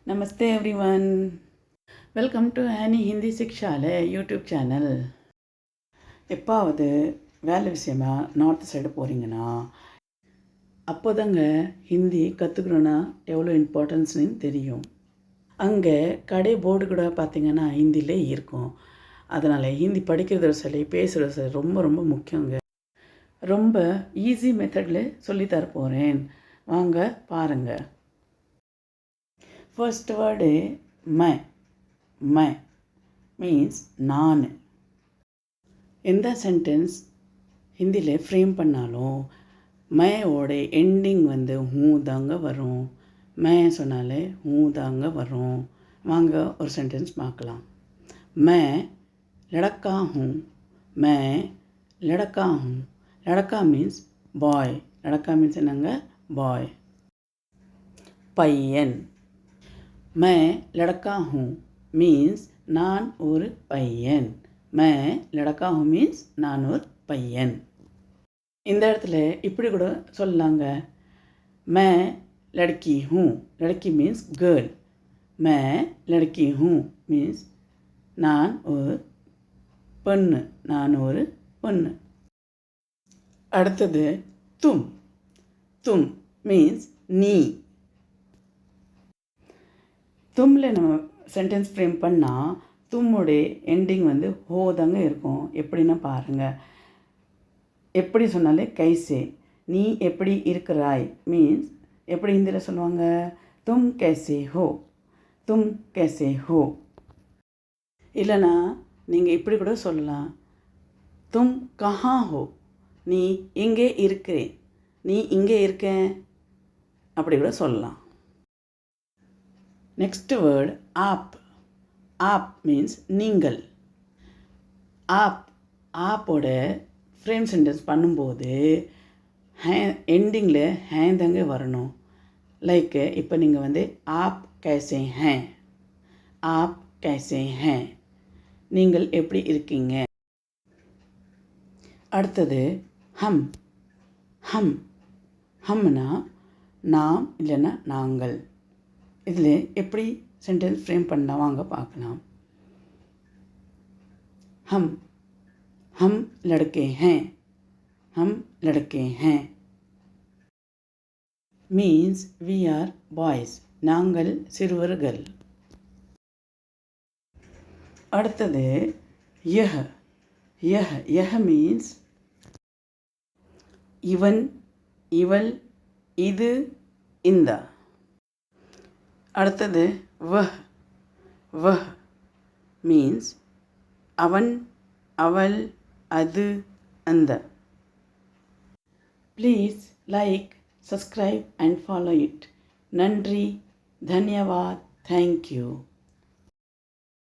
Namaste everyone. Welcome to Annie Hindi Sikshale YouTube channel. எப்பாவது வேலை விஷயமா நார்த் சைடு போகிறீங்கன்னா அப்போதாங்க ஹிந்தி கற்றுக்கணுன்னா எவ்வளோ இம்பார்ட்டன்ஸ்னு தெரியும். அங்கே கடை போர்டு கூட பார்த்திங்கன்னா ஹிந்திலே இருக்கும். அதனால் ஹிந்தி படிக்கிறது சரி பேசுகிறது சரி ரொம்ப ரொம்ப முக்கியங்க. ரொம்ப ஈஸி மெத்தடில் சொல்லித்தர போகிறேன், வாங்க பாருங்கள். ஃபர்ஸ்ட் வேர்டு மை மீன்ஸ் நான். எந்த சென்டென்ஸ் ஹிந்தியில் ஃப்ரேம் பண்ணாலும் மையோட எண்டிங் ஹூ தாங்க வரும். மை சொன்னாலே ஹூ தாங்க வரும். வாங்க ஒரு சென்டென்ஸ் பார்க்கலாம். மை லடக்கா ஹூ. மை லடக்கா ஹூ. லடக்கா மீன்ஸ் பாய். லடக்கா மீன்ஸ் என்னங்க? பாய். பையன். मैं लड़का हूँ மீன்ஸ் நான் ஒரு பையன். मैं लड़का हूँ மீன்ஸ் நான் ஒரு பையன். இந்த இடத்துல இப்படி கூட சொல்லலாங்க. मैं लड़की हूँ. लड़की மீன்ஸ் கேர்ள். मैं लड़की हूँ மீன்ஸ் நான் ஒரு பொண்ணு. நான் ஒரு பொண்ணு. அடுத்தது தும். தும் மீன்ஸ் நீ. தும்மில் நம்ம சென்டென்ஸ் ஃப்ரேம் பண்ணால் தும்முடைய எண்டிங் ஹோ தாங்க இருக்கும். எப்படின்னா பாருங்கள். எப்படி சொன்னாலே கைசே, நீ எப்படி இருக்கிறாய் மீன்ஸ் எப்படி ஹிந்தியில் சொல்லுவாங்க? தும் கேசே ஹோ. தும் கேசே ஹோ. இல்லைனா நீங்கள் இப்படி கூட சொல்லலாம். தும் கஹா ஹோ. நீ எங்கே இருக்கிறேன். நீ இங்கே இருக்கேன் அப்படி கூட சொல்லலாம். நெக்ஸ்ட் வேர்டு ஆப். ஆப் மீன்ஸ் நீங்கள். ஆப்போட ஃப்ரேம் சென்டென்ஸ் பண்ணும்போது எண்டிங்கில் ஹேந்தாங்க வரணும். லைக் இப்போ நீங்கள் ஆப் கேசே ஹேன். ஆப் கேசே ஹேன். நீங்கள் எப்படி இருக்கீங்க. அடுத்தது ஹம். ஹம். ஹம்னா நாம் இல்லைன்னா நாங்கள். இதில் எப்படி சென்டென்ஸ் ஃப்ரேம் பண்ணலாம் வாங்க பார்க்கலாம். ஹம். ஹம் லड़के हैं. ஹம் லड़के हैं மீன்ஸ் we are boys. நாங்கள் சிறுவர்கள். அடுத்தது யஹ். யஹ். யஹ் மீன்ஸ் இவன், இவள், இது, இந்த. அடுத்தது வஹ். வஹ் மீன்ஸ் அவன், அவள், அது, அந்த. Please like, subscribe and follow it. நன்றி, தன்யவாத், தேங்க்யூ.